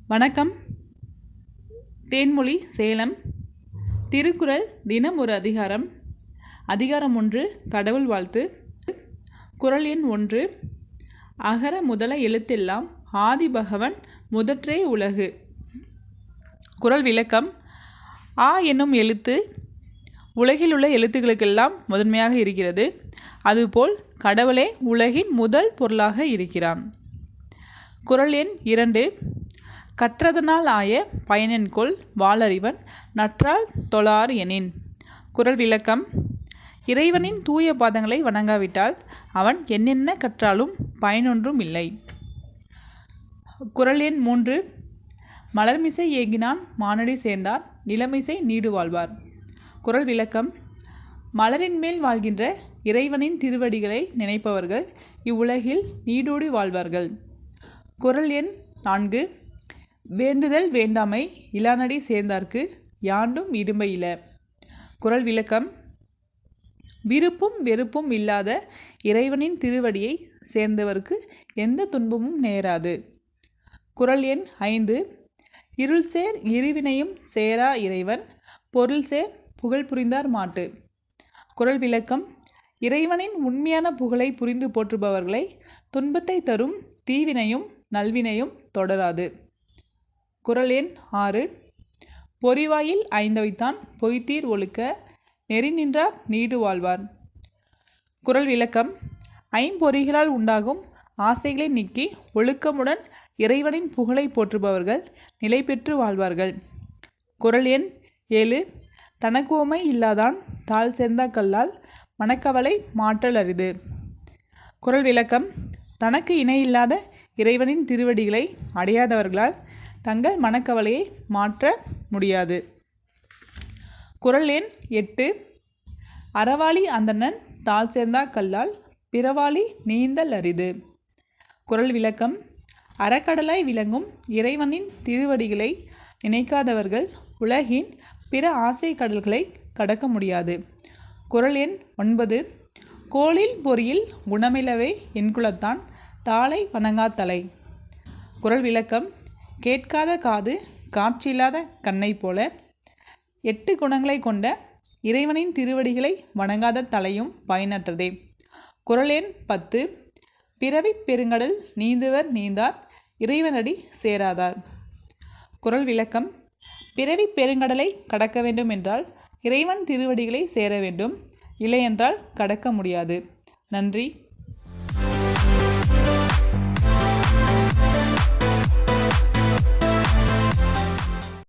வணக்கம். தேன்மொழி சேலம். திருக்குறள் தினம் ஒரு அதிகாரம். அதிகாரம் 1, கடவுள் வாழ்த்து. குறள் எண் 1. அகர முதல எழுத்தெல்லாம் ஆதிபகவன் முதற்றே உலகு. குறள் விளக்கம். ஆ என்னும் எழுத்து உலகில் உள்ள எழுத்துக்களுக்கெல்லாம் முதன்மையாக இருக்கிறது. அதுபோல் கடவுளே உலகின் முதல் பொருளாக இருக்கிறான். குறள் எண் 2. கற்றதனால் ஆய பயனென்கொல் வாளறிவன் நற்றால் தொழார் எனின். குறள் விளக்கம். இறைவனின் தூய பாதங்களை வணங்காவிட்டால் அவன் என்னென்ன கற்றாலும் பயனொன்றும் இல்லை. குறள் எண் 3. மலர்மிசை ஏகினான் மானடி சேர்ந்தார் நிலமிசை நீடு வாழ்வார். குறள் விளக்கம். மலரின் மேல் வாழ்கின்ற இறைவனின் திருவடிகளை நினைப்பவர்கள் இவ்வுலகில் நீடோடி வாழ்வார்கள். குறள் எண் 4. வேண்டுதல் வேண்டாமை இலானடி சேர்ந்தார்க்கு யாண்டும் இடும்பை இல. குறள் விளக்கம். விருப்பும் வெறுப்பும் இல்லாத இறைவனின் திருவடியை சேர்ந்தவர்க்கு எந்த துன்பமும் நேராது. குறள் எண் 5. இருள் சேர் இருவினையும் சேரா இறைவன் பொருள் சேர் புகழ் புரிந்தார் மாட்டு. குறள் விளக்கம். இறைவனின் உண்மையான புகழை புரிந்து போற்றுபவர்களை துன்பத்தை தரும் தீவினையும் நல்வினையும் தொடராது. குறள் எண் 6. பொறிவாயில் ஐந்தவைத்தான் பொய்தீர் ஒழுக்க நெறி நின்றார் நீடு வாழ்வார். குறள் விளக்கம். ஐம்பொறிகளால் உண்டாகும் ஆசைகளை நீக்கி ஒழுக்கமுடன் இறைவனின் புகழை போற்றுபவர்கள் நிலை பெற்று வாழ்வார்கள். குறள் எண் 7. தனக்கு உவமை இல்லாதான் தாழ் சேர்ந்த கல்லால் மனக்கவலை மாற்றல் அரிது. குறள் விளக்கம். தனக்கு இணையில்லாத இறைவனின் திருவடிகளை அடையாதவர்களால் தங்கள் மனக்கவலையை மாற்ற முடியாது. குறள் எண் 8. அறவாளி அந்தணன் தாழ் சேர்ந்தா கல்லால் பிறவாளி நீந்தல் அரிது. குறள் விளக்கம். அறக்கடலாய் விளங்கும் இறைவனின் திருவடிகளை நினைக்காதவர்கள் உலகின் பிற ஆசை கடல்களை கடக்க முடியாது. குறள் எண் 9. கோளில் பொறியில் குணமிலவே என்குலத்தான் தாளை வணங்கா தலை. குறள் விளக்கம். கேட்காத காது காட்சியில்லாத கண்ணை போல 8 குணங்களை கொண்ட இறைவனின் திருவடிகளை வணங்காத தலையும் பயனற்றதே. குறள் எண் 10. பிறவிப் பெருங்கடல் நீந்துவர் நீந்தார் இறைவனடி சேராதார். குறள் விளக்கம். பிறவிப் பெருங்கடலை கடக்க வேண்டும் என்றால் இறைவன் திருவடிகளை சேர வேண்டும், இல்லையென்றால் கடக்க முடியாது. நன்றி.